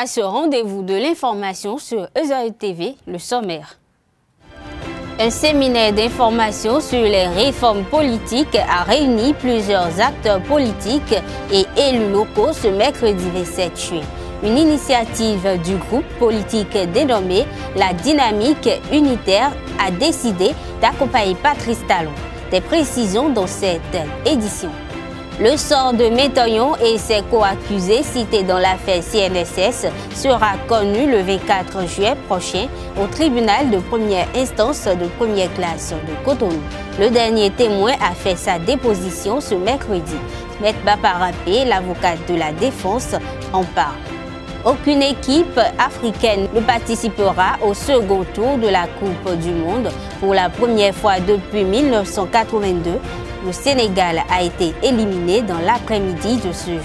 à ce rendez-vous de l'information sur EZAE TV, le sommaire. Un séminaire d'information sur les réformes politiques a réuni plusieurs acteurs politiques et élus locaux ce mercredi 27 juin. Une initiative du groupe politique dénommé La Dynamique Unitaire a décidé d'accompagner Patrice Talon. Des précisions dans cette édition. Le sort de Métoyon et ses co-accusés cités dans l'affaire CNSS sera connu le 24 juillet prochain au tribunal de première instance de première classe de Cotonou. Le dernier témoin a fait sa déposition ce mercredi. Maître Baparapé, l'avocate de la défense, en parle. Aucune équipe africaine ne participera au second tour de la Coupe du Monde. Pour la première fois depuis 1982, le Sénégal a été éliminé dans l'après-midi de ce jour.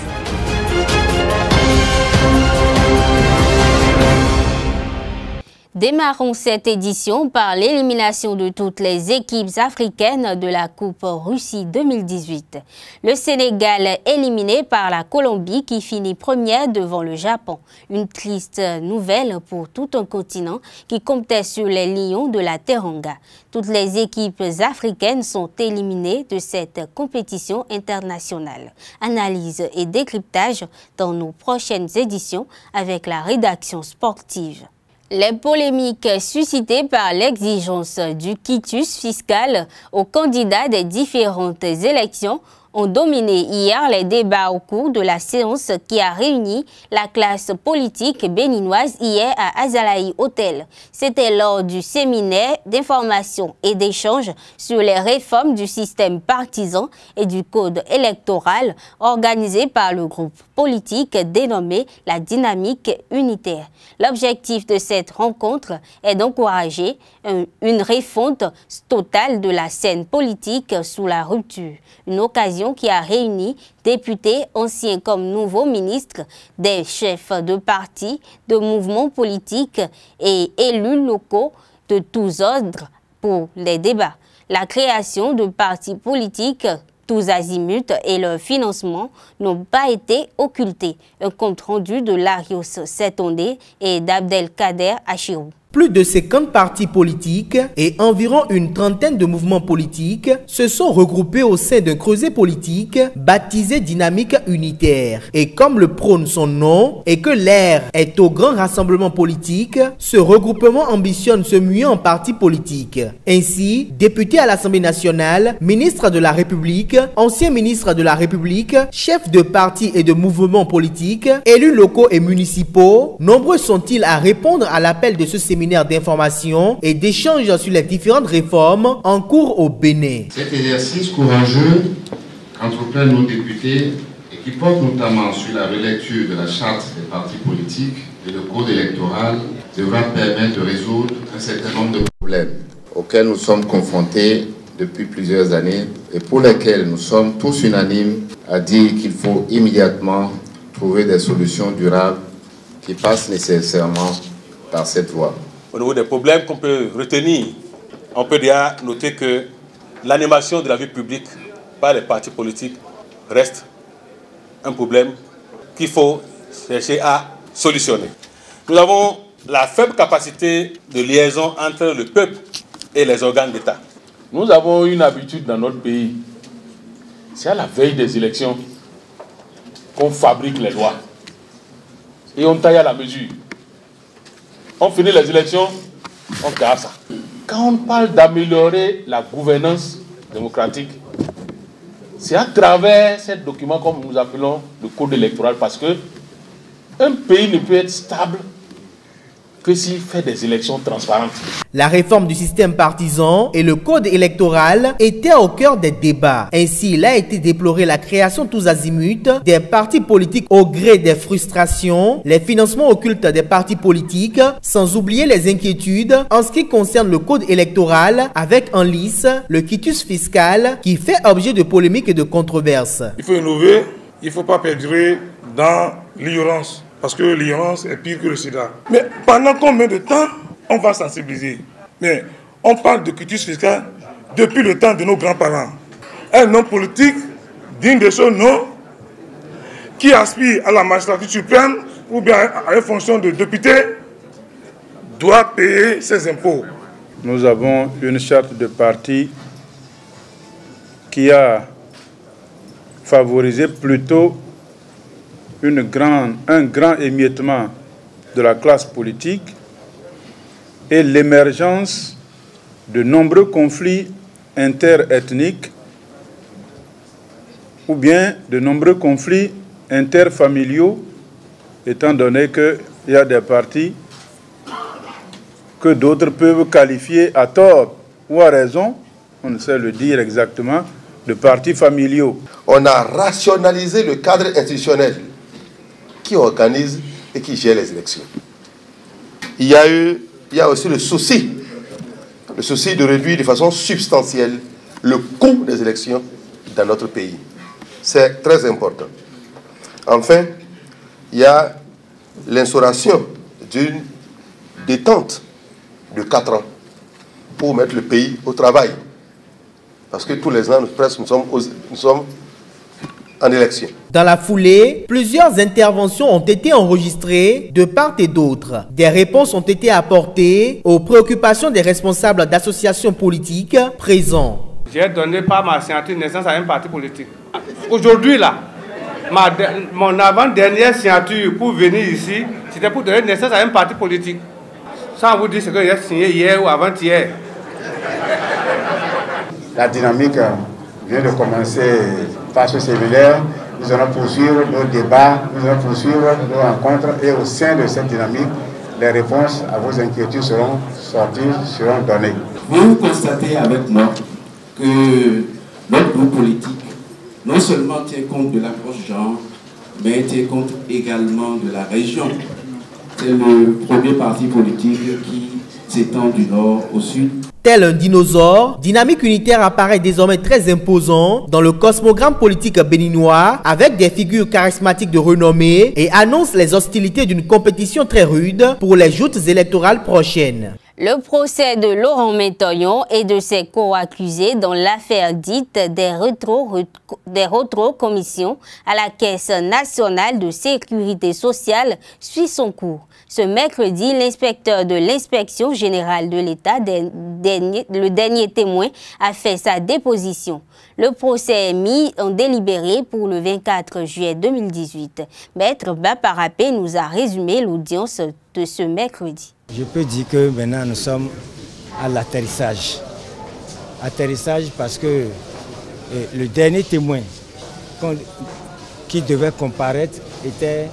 Démarrons cette édition par l'élimination de toutes les équipes africaines de la Coupe Russie 2018. Le Sénégal éliminé par la Colombie qui finit première devant le Japon. Une triste nouvelle pour tout un continent qui comptait sur les Lions de la Teranga. Toutes les équipes africaines sont éliminées de cette compétition internationale. Analyse et décryptage dans nos prochaines éditions avec la rédaction sportive. Les polémiques suscitées par l'exigence du quitus fiscal aux candidats des différentes élections ont dominé hier les débats au cours de la séance qui a réuni la classe politique béninoise hier à Azalaï Hotel. C'était lors du séminaire d'information et d'échange sur les réformes du système partisan et du code électoral organisé par le groupe politique dénommé La Dynamique Unitaire. L'objectif de cette rencontre est d'encourager une refonte totale de la scène politique sous la rupture. Une occasion qui a réuni députés, anciens comme nouveaux ministres, des chefs de partis, de mouvements politiques et élus locaux de tous ordres pour les débats. La création de partis politiques tous azimuts et leur financement n'ont pas été occultés. Un compte rendu de Larios Setondé et d'Abdelkader Achirou. Plus de 50 partis politiques et environ une trentaine de mouvements politiques se sont regroupés au sein d'un creuset politique baptisé Dynamique Unitaire. Et comme le prône son nom et que l'ère est au grand rassemblement politique, ce regroupement ambitionne se muer en parti politique. Ainsi, député à l'Assemblée nationale, ministre de la République, ancien ministre de la République, chef de parti et de mouvements politiques, élus locaux et municipaux, nombreux sont-ils à répondre à l'appel de ce séminaire d'information et d'échange sur les différentes réformes en cours au Bénin. Cet exercice courageux qu'entreprennent nos députés et qui porte notamment sur la relecture de la charte des partis politiques et le code électoral devra permettre de résoudre un certain nombre de problèmes auxquels nous sommes confrontés depuis plusieurs années et pour lesquels nous sommes tous unanimes à dire qu'il faut immédiatement trouver des solutions durables qui passent nécessairement par cette voie. Au niveau des problèmes qu'on peut retenir, on peut déjà noter que l'animation de la vie publique par les partis politiques reste un problème qu'il faut chercher à solutionner. Nous avons la faible capacité de liaison entre le peuple et les organes d'État. Nous avons une habitude dans notre pays, c'est à la veille des élections qu'on fabrique les lois et on taille à la mesure. On finit les élections, on garde ça. Quand on parle d'améliorer la gouvernance démocratique, c'est à travers ce document comme nous appelons le code électoral parce que un pays ne peut être stable que s'il fait des élections transparentes. La réforme du système partisan et le code électoral étaient au cœur des débats. Ainsi, il a été déploré la création tous azimuts des partis politiques au gré des frustrations, les financements occultes des partis politiques, sans oublier les inquiétudes en ce qui concerne le code électoral avec en lice le quitus fiscal qui fait objet de polémiques et de controverses. Il faut innover, il ne faut pas perdurer dans l'ignorance. Parce que l'ignorance est pire que le sida. Mais pendant combien de temps on va sensibiliser? Mais on parle de quitus fiscal depuis le temps de nos grands-parents. Un homme politique digne de son nom, qui aspire à la magistrature suprême, ou bien à une fonction de député doit payer ses impôts. Nous avons une charte de parti qui a favorisé plutôt un grand émiettement de la classe politique et l'émergence de nombreux conflits interethniques ou bien de nombreux conflits interfamiliaux, étant donné qu'il y a des partis que d'autres peuvent qualifier à tort ou à raison, on ne sait le dire exactement, de partis familiaux. On a rationalisé le cadre institutionnel qui organise et qui gère les élections. Il y a aussi le souci de réduire de façon substantielle le coût des élections dans notre pays. C'est très important. Enfin, il y a l'instauration d'une détente de 4 ans pour mettre le pays au travail. Parce que tous les ans, presque, nous sommes en élection. Dans la foulée, plusieurs interventions ont été enregistrées de part et d'autre. Des réponses ont été apportées aux préoccupations des responsables d'associations politiques présents. J'ai donné par ma signature de naissance à un parti politique. Aujourd'hui, là, mon avant-dernière signature pour venir ici, c'était pour donner naissance à un parti politique. Sans vous dire ce que j'ai signé hier ou avant-hier. La dynamique vient de commencer par ce séminaire. Nous allons poursuivre nos débats, nous allons poursuivre nos rencontres et au sein de cette dynamique, les réponses à vos inquiétudes seront sorties, seront données. Vous constatez avec moi que notre groupe politique non seulement tient compte de l'approche genre, mais tient compte également de la région. C'est le premier parti politique qui s'étend du nord au sud. Tel un dinosaure, Dynamique Unitaire apparaît désormais très imposant dans le cosmogramme politique béninois avec des figures charismatiques de renommée et annonce les hostilités d'une compétition très rude pour les joutes électorales prochaines. Le procès de Laurent Mentoyon et de ses co-accusés dans l'affaire dite des rétrocommissions à la Caisse nationale de sécurité sociale suit son cours. Ce mercredi, l'inspecteur de l'inspection générale de l'État, le dernier témoin, a fait sa déposition. Le procès est mis en délibéré pour le 24 juillet 2018. Maître Baparapé nous a résumé l'audience de ce mercredi. Je peux dire que maintenant nous sommes à l'atterrissage. Atterrissage parce que le dernier témoin qui devait comparaître était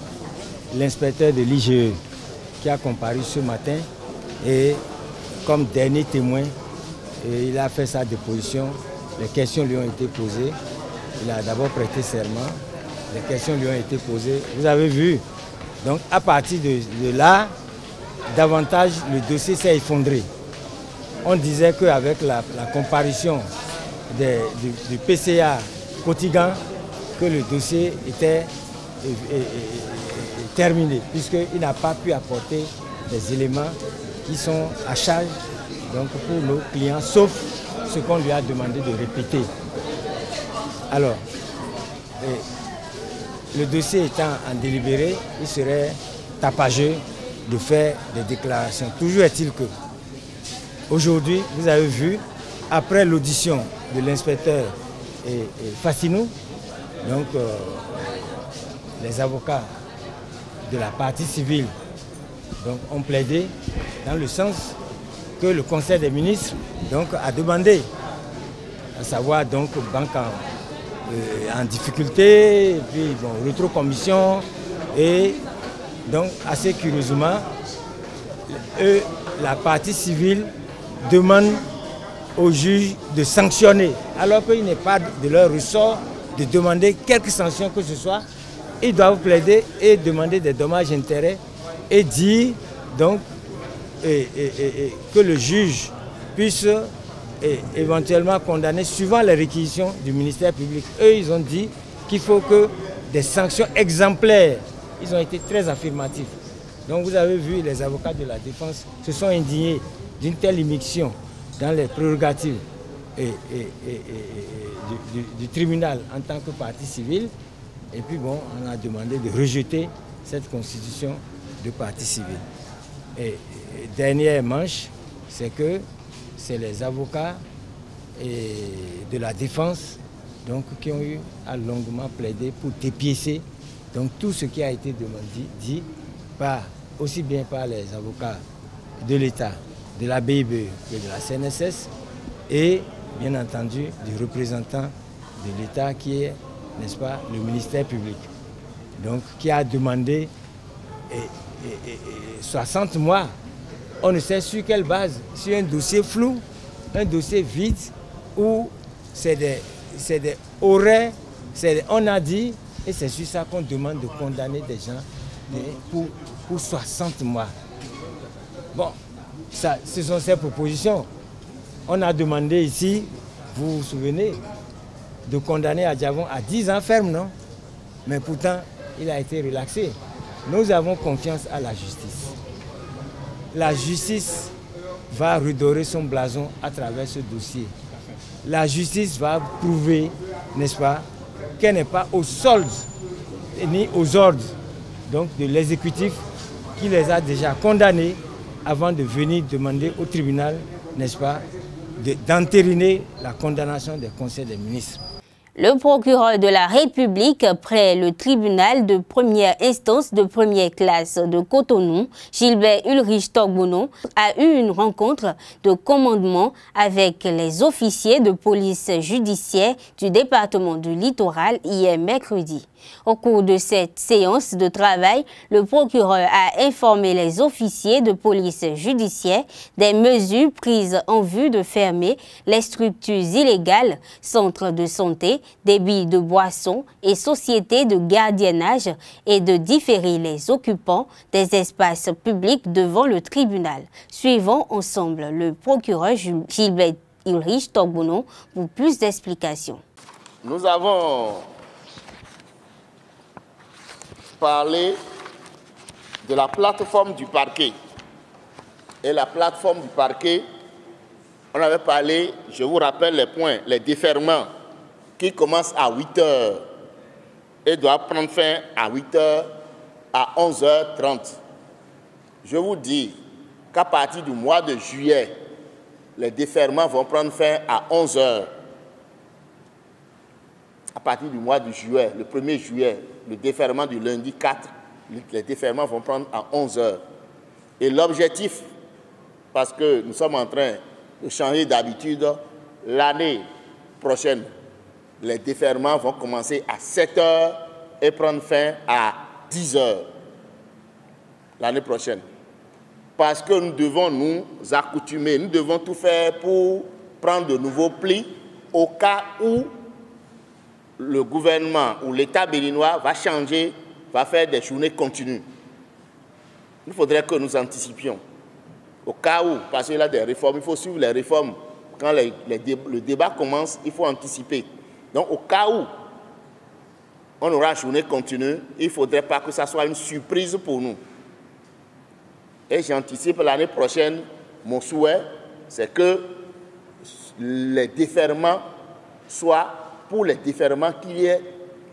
l'inspecteur de l'IGE qui a comparu ce matin et comme dernier témoin, il a fait sa déposition. Les questions lui ont été posées. Il a d'abord prêté serment. Les questions lui ont été posées. Vous avez vu. Donc à partir de là, davantage le dossier s'est effondré. On disait qu'avec la comparution du PCA Kotigan, que le dossier était terminé, puisqu'il n'a pas pu apporter des éléments qui sont à charge donc pour nos clients, sauf ce qu'on lui a demandé de répéter. Alors, le dossier étant en délibéré, il serait tapageux de faire des déclarations. Toujours est-il que, aujourd'hui, vous avez vu, après l'audition de l'inspecteur Fassinou, donc les avocats de la partie civile donc, ont plaidé dans le sens que le Conseil des ministres donc, a demandé, à savoir donc banque en difficulté, et puis bon, rétrocommission, et donc assez curieusement, la partie civile demande au juge de sanctionner, alors qu'il n'est pas de leur ressort de demander quelque sanction que ce soit. Ils doivent plaider et demander des dommages et intérêts et dire donc que le juge puisse éventuellement condamner suivant les réquisitions du ministère public. Eux, ils ont dit qu'il faut que des sanctions exemplaires. Ils ont été très affirmatifs. Donc vous avez vu, les avocats de la défense se sont indignés d'une telle immixtion dans les prérogatives du tribunal en tant que partie civile. Et puis bon, on a demandé de rejeter cette constitution de partie civile. Et dernière manche, c'est que c'est les avocats de la défense donc, qui ont eu à longuement plaider pour dépiécer donc, tout ce qui a été dit aussi bien par les avocats de l'État, de la BIBE que de la CNSS et bien entendu du représentant de l'État qui est, n'est-ce pas, le ministère public. Donc qui a demandé 60 mois. On ne sait sur quelle base, sur un dossier flou, un dossier vide où c'est des horaires, on a dit, et c'est sur ça qu'on demande de condamner des gens pour 60 mois. Bon, ça, ce sont ces propositions. On a demandé ici, vous vous souvenez, de condamner Adjavon à 10 ans ferme, non? Mais pourtant, il a été relaxé. Nous avons confiance à la justice. La justice va redorer son blason à travers ce dossier. La justice va prouver, n'est-ce pas, qu'elle n'est pas aux soldes ni aux ordres donc, de l'exécutif qui les a déjà condamnés avant de venir demander au tribunal, n'est-ce pas, d'entériner la condamnation des conseils des ministres. Le procureur de la République près le tribunal de première instance de première classe de Cotonou, Gilbert Ulrich Togbono, a eu une rencontre de commandement avec les officiers de police judiciaire du département du Littoral hier mercredi. Au cours de cette séance de travail, le procureur a informé les officiers de police judiciaire des mesures prises en vue de fermer les structures illégales, centres de santé, débits de boissons et sociétés de gardiennage et de différer les occupants des espaces publics devant le tribunal. Suivons ensemble le procureur Gilbert Ulrich Togbono pour plus d'explications. Nous avons parlé de la plateforme du parquet. Et la plateforme du parquet, on avait parlé, je vous rappelle les points, les déferments qui commencent à 8 h et doivent prendre fin à 8 h à 11h30. Je vous dis qu'à partir du mois de juillet, les déferments vont prendre fin à 11 h. À partir du mois de juillet, le 1er juillet, le déferment du lundi 4, les déferments vont prendre à 11 h. Et l'objectif, parce que nous sommes en train de changer d'habitude, l'année prochaine, les déferments vont commencer à 7 h et prendre fin à 10 h l'année prochaine. Parce que nous devons nous accoutumer, nous devons tout faire pour prendre de nouveaux plis au cas où le gouvernement ou l'État béninois va changer, va faire des journées continues. Il faudrait que nous anticipions. Au cas où, parce qu'il y a des réformes, il faut suivre les réformes. Quand le débat commence, il faut anticiper. Donc, au cas où on aura journée continue, il ne faudrait pas que ça soit une surprise pour nous. Et j'anticipe l'année prochaine, mon souhait, c'est que les déferments soient, pour les déferments, qu'il y ait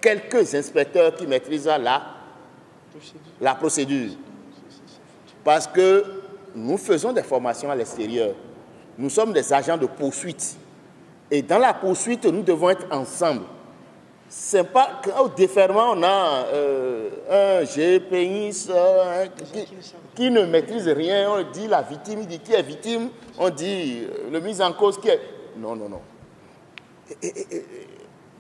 quelques inspecteurs qui maîtrisent la procédure. Parce que nous faisons des formations à l'extérieur. Nous sommes des agents de poursuite. Et dans la poursuite, nous devons être ensemble. C'est pas qu'au déferment, on a un GPI qui ne maîtrise rien. On dit la victime, il dit qui est victime. On dit le mis en cause qui est... Non, non, non.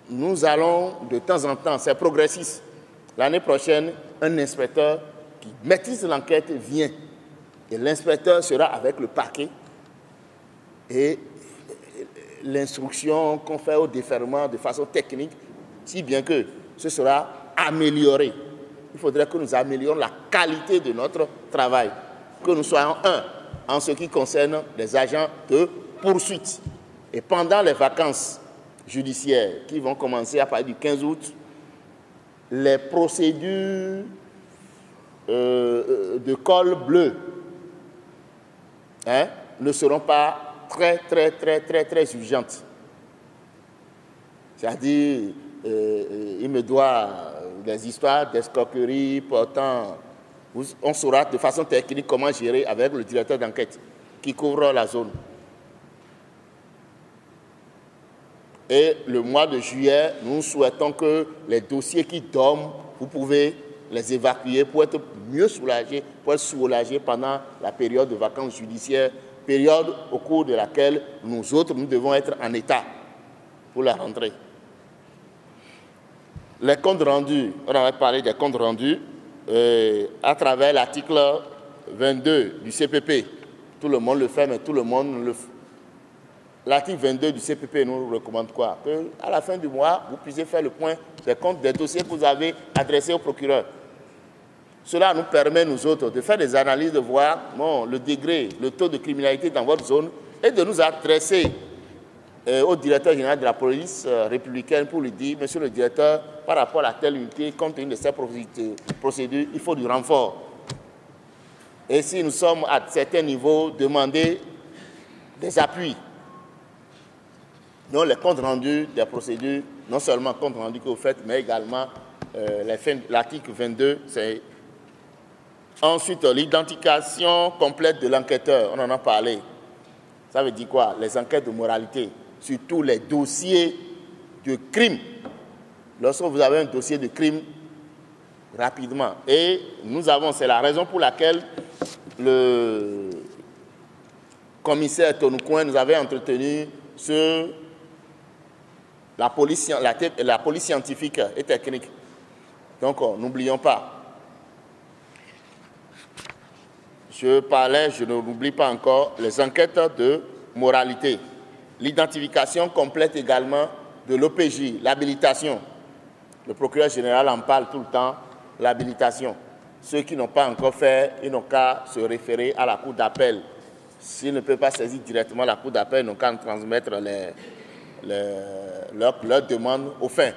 Nous allons de temps en temps, c'est progressiste. L'année prochaine, un inspecteur qui maîtrise l'enquête vient. Et l'inspecteur sera avec le parquet. Et l'instruction qu'on fait au déferment de façon technique, si bien que ce sera amélioré. Il faudrait que nous améliorions la qualité de notre travail. Que nous soyons en ce qui concerne les agents de poursuite. Et pendant les vacances judiciaires qui vont commencer à partir du 15 août, les procédures de col bleu ne seront pas très urgentes. C'est-à-dire, il me doit des histoires d'escroquerie portant... On saura de façon technique comment gérer avec le directeur d'enquête qui couvre la zone. Et le mois de juillet, nous souhaitons que les dossiers qui dorment, vous pouvez les évacuer pour être mieux soulagés, pour être soulagés pendant la période de vacances judiciaires, période au cours de laquelle nous autres, nous devons être en état pour la rentrée. Les comptes rendus, on avait parlé des comptes rendus à travers l'article 22 du CPP. Tout le monde le fait, mais tout le monde ne le fait. L'article 22 du CPP nous recommande quoi? Qu'à la fin du mois, vous puissiez faire le point des comptes des dossiers que vous avez adressés au procureur. Cela nous permet, nous autres, de faire des analyses, de voir le degré, le taux de criminalité dans votre zone et de nous adresser au directeur général de la police républicaine pour lui dire, monsieur le directeur, par rapport à telle unité, compte tenu de ces procédures, il faut du renfort. Et si nous sommes à certains niveaux, demander des appuis. Non, les comptes rendus des procédures, non seulement comptes rendus que vous faites, mais également l'article 22, c'est ensuite l'identification complète de l'enquêteur. On en a parlé. Ça veut dire quoi? Les enquêtes de moralité, surtout les dossiers de crime. Lorsque vous avez un dossier de crime, rapidement. Et nous avons, c'est la raison pour laquelle le commissaire Tonoucoin nous avait entretenu sur la police scientifique et technique. Donc, n'oublions pas. Je n'oublie pas encore les enquêtes de moralité. L'identification complète également de l'OPJ, l'habilitation. Le procureur général en parle tout le temps, l'habilitation. Ceux qui n'ont pas encore fait, ils n'ont qu'à se référer à la cour d'appel. S'ils ne peuvent pas saisir directement la cour d'appel, ils n'ont qu'à transmettre leur demande aux fins.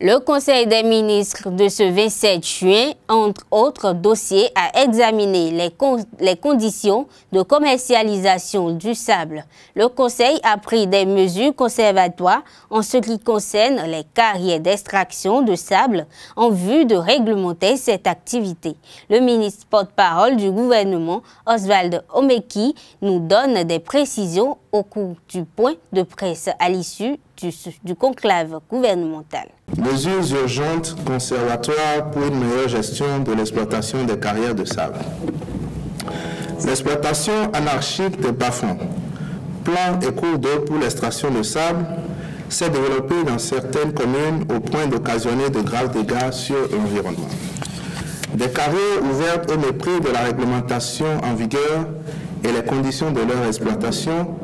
Le Conseil des ministres de ce 27 juin, entre autres dossiers, a examiné les conditions de commercialisation du sable. Le Conseil a pris des mesures conservatoires en ce qui concerne les carrières d'extraction de sable en vue de réglementer cette activité. Le ministre porte-parole du gouvernement, Oswald Omeki, nous donne des précisions au cours du point de presse à l'issue du conclave gouvernemental. Mesures urgentes conservatoires pour une meilleure gestion de l'exploitation des carrières de sable. L'exploitation anarchique des bas-fonds, plans et cours d'eau pour l'extraction de sable s'est développée dans certaines communes au point d'occasionner de graves dégâts sur l'environnement. Des carrières ouvertes au mépris de la réglementation en vigueur et les conditions de leur exploitation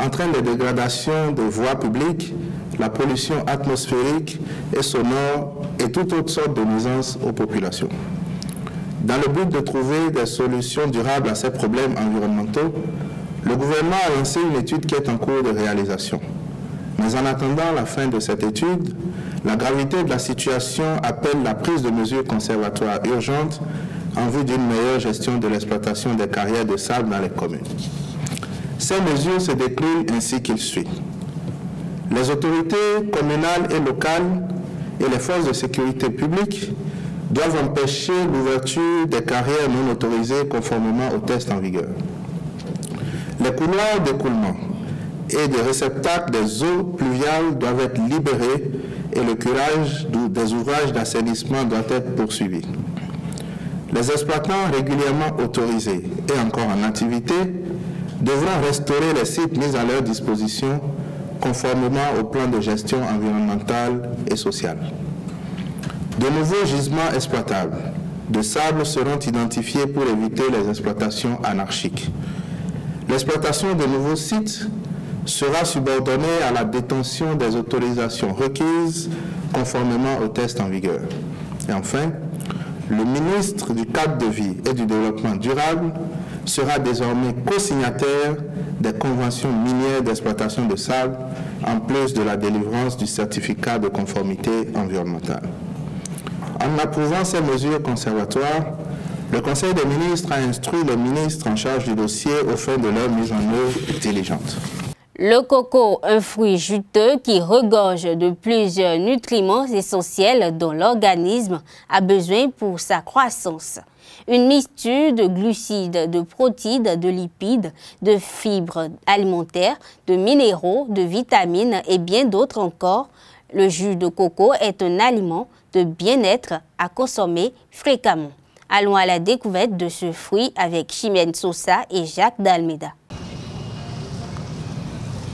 entraînent des dégradations de voies publiques, la pollution atmosphérique et sonore et toute autre sorte de nuisances aux populations. Dans le but de trouver des solutions durables à ces problèmes environnementaux, le gouvernement a lancé une étude qui est en cours de réalisation. Mais en attendant la fin de cette étude, la gravité de la situation appelle la prise de mesures conservatoires urgentes en vue d'une meilleure gestion de l'exploitation des carrières de sable dans les communes. Ces mesures se déclinent ainsi qu'il suit. Les autorités communales et locales et les forces de sécurité publique doivent empêcher l'ouverture des carrières non autorisées conformément aux tests en vigueur. Les couloirs d'écoulement et des réceptacles des eaux pluviales doivent être libérés et le curage des ouvrages d'assainissement doit être poursuivi. Les exploitants régulièrement autorisés et encore en activité devront restaurer les sites mis à leur disposition conformément au plan de gestion environnementale et sociale. De nouveaux gisements exploitables de sable seront identifiés pour éviter les exploitations anarchiques. L'exploitation de nouveaux sites sera subordonnée à la détention des autorisations requises conformément aux tests en vigueur. Et enfin, le ministre du Cadre de vie et du Développement durable sera désormais co-signataire des conventions minières d'exploitation de sable, en plus de la délivrance du certificat de conformité environnementale. En approuvant ces mesures conservatoires, le Conseil des ministres a instruit les ministres en charge du dossier aux fins de leur mise en œuvre diligente. Le coco, un fruit juteux qui regorge de plusieurs nutriments essentiels dont l'organisme a besoin pour sa croissance. Une mixture de glucides, de protéines, de lipides, de fibres alimentaires, de minéraux, de vitamines et bien d'autres encore. Le jus de coco est un aliment de bien-être à consommer fréquemment. Allons à la découverte de ce fruit avec Chimène Sosa et Jacques Dalmeda.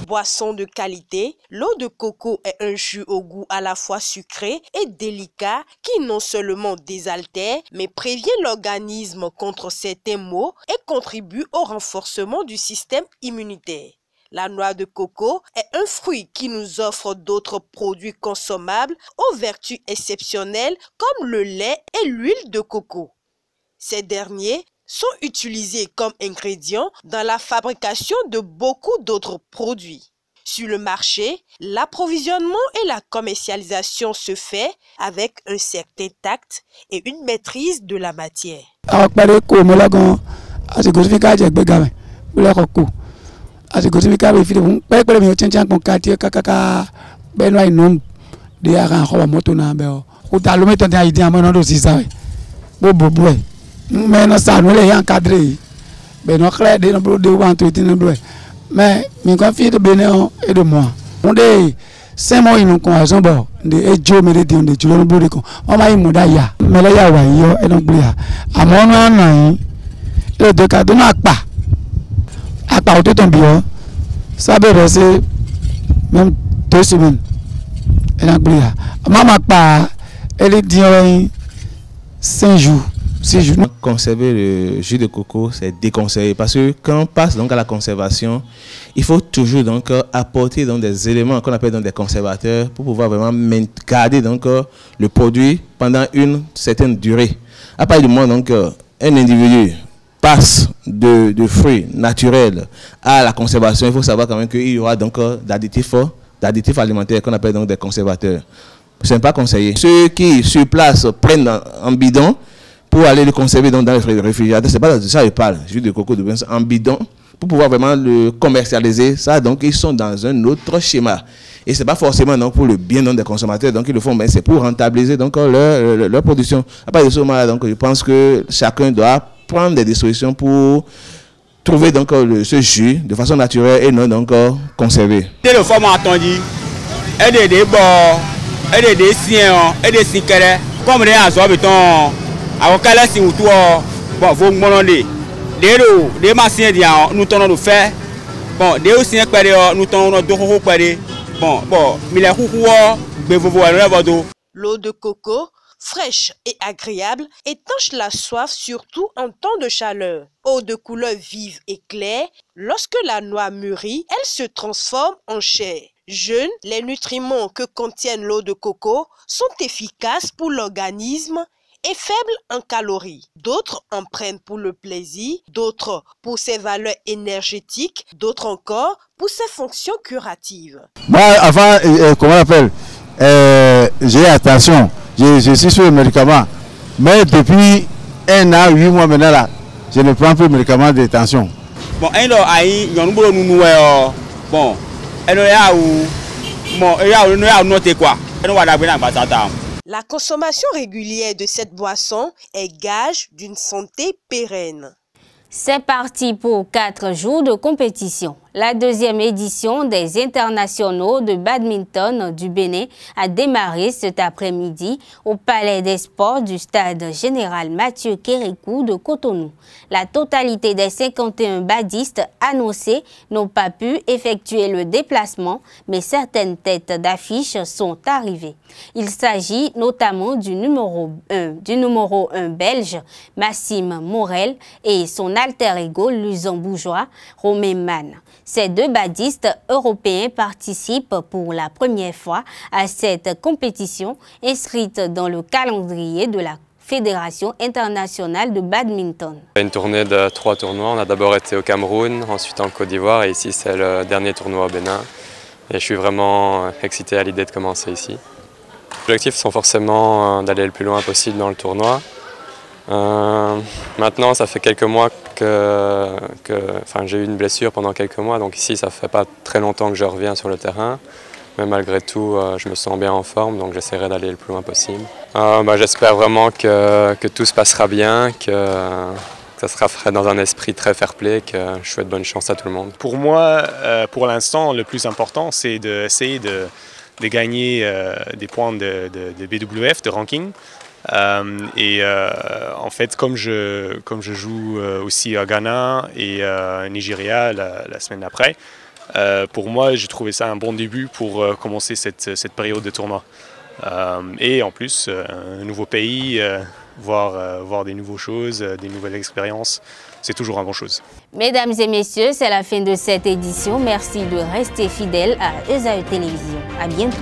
Boisson de qualité, l'eau de coco est un jus au goût à la fois sucré et délicat qui non seulement désaltère, mais prévient l'organisme contre certains maux et contribue au renforcement du système immunitaire. La noix de coco est un fruit qui nous offre d'autres produits consommables aux vertus exceptionnelles comme le lait et l'huile de coco. Ces derniers sont utilisés comme ingrédients dans la fabrication de beaucoup d'autres produits. Sur le marché, l'approvisionnement et la commercialisation se fait avec un certain tact et une maîtrise de la matière. Mais non ça nous les encadré ben non clair de nous de entretien nous mais me confie de Bénin et de moi on des 5 mois ils nous convaison bon de ejo me de on de julo no buri ko o ma imu da ya me le ya wa yo e don bria amo no na e de ka do na apa o te ton bio ça peut rester même 2 semaines e don bria mama pa elle dit 5 jours. Conserver le jus de coco, c'est déconseillé parce que quand on passe donc à la conservation, il faut toujours donc apporter donc des éléments qu'on appelle donc des conservateurs pour pouvoir vraiment garder donc le produit pendant une certaine durée. À partir du moment donc un individu passe de fruits naturels à la conservation, il faut savoir quand même qu'il y aura donc d'additifs alimentaires qu'on appelle donc des conservateurs. Ce n'est pas conseillé. Ceux qui sur place prennent en bidon pour aller le conserver dans le réfrigérateur, c'est pas de ça je parle, jus de coco en bidon, pour pouvoir vraiment le commercialiser, ça donc ils sont dans un autre schéma. Et c'est pas forcément donc pour le bien des consommateurs, donc ils le font, mais c'est pour rentabiliser donc leur production. À part de ce moment-là, donc je pense que chacun doit prendre des dispositions pour trouver donc ce jus de façon naturelle et non donc conservé. Le format attendu, et des bords, et des siens, et des sincères, comme les azores béton. Alors qu'elle est sur tout, bon, vous me demandez, des machines nous tenons de faire, bon, des aussi nous tenons de faire, bon, mais les roues, vous voyez, l'eau de coco, fraîche et agréable, étanche la soif surtout en temps de chaleur. Eau de couleur vive et claire, lorsque la noix mûrit, elle se transforme en chair. Jeunes, les nutriments que contiennent l'eau de coco sont efficaces pour l'organisme et faible en calories. D'autres en prennent pour le plaisir, d'autres pour ses valeurs énergétiques, d'autres encore pour ses fonctions curatives. Moi, avant, comment on appelle, j'ai attention, je suis sur le médicament, mais depuis 1 an, 8 mois maintenant là, je ne prends plus de médicaments de tension. Bon, il y a bon, la consommation régulière de cette boisson est gage d'une santé pérenne. C'est parti pour 4 jours de compétition. La deuxième édition des internationaux de badminton du Bénin a démarré cet après-midi au Palais des Sports du stade général Mathieu Kérékou de Cotonou. La totalité des 51 badistes annoncés n'ont pas pu effectuer le déplacement, mais certaines têtes d'affiche sont arrivées. Il s'agit notamment du numéro 1 belge, Maxime Morel, et son alter ego luxembourgeois, Romain Mann. Ces 2 badistes européens participent pour la première fois à cette compétition inscrite dans le calendrier de la Fédération internationale de badminton. Une tournée de 3 tournois. On a d'abord été au Cameroun, ensuite en Côte d'Ivoire et ici c'est le dernier tournoi au Bénin. Et je suis vraiment excité à l'idée de commencer ici. Les objectifs sont forcément d'aller le plus loin possible dans le tournoi. Maintenant, ça fait quelques mois j'ai eu une blessure pendant quelques mois, donc ici ça fait pas très longtemps que je reviens sur le terrain. Mais malgré tout, je me sens bien en forme, donc j'essaierai d'aller le plus loin possible. J'espère vraiment que tout se passera bien, que ça sera fait dans un esprit très fair-play, que je souhaite bonne chance à tout le monde. Pour moi, pour l'instant, le plus important, c'est d'essayer de gagner des points de BWF, de ranking. En fait, comme je joue aussi à Ghana et Nigeria la semaine après, pour moi, j'ai trouvé ça un bon début pour commencer cette période de tournoi. Et en plus, un nouveau pays, voir des nouvelles choses, des nouvelles expériences, c'est toujours une bonne chose. Mesdames et messieurs, c'est la fin de cette édition. Merci de rester fidèles à ESAE Télévision. À bientôt.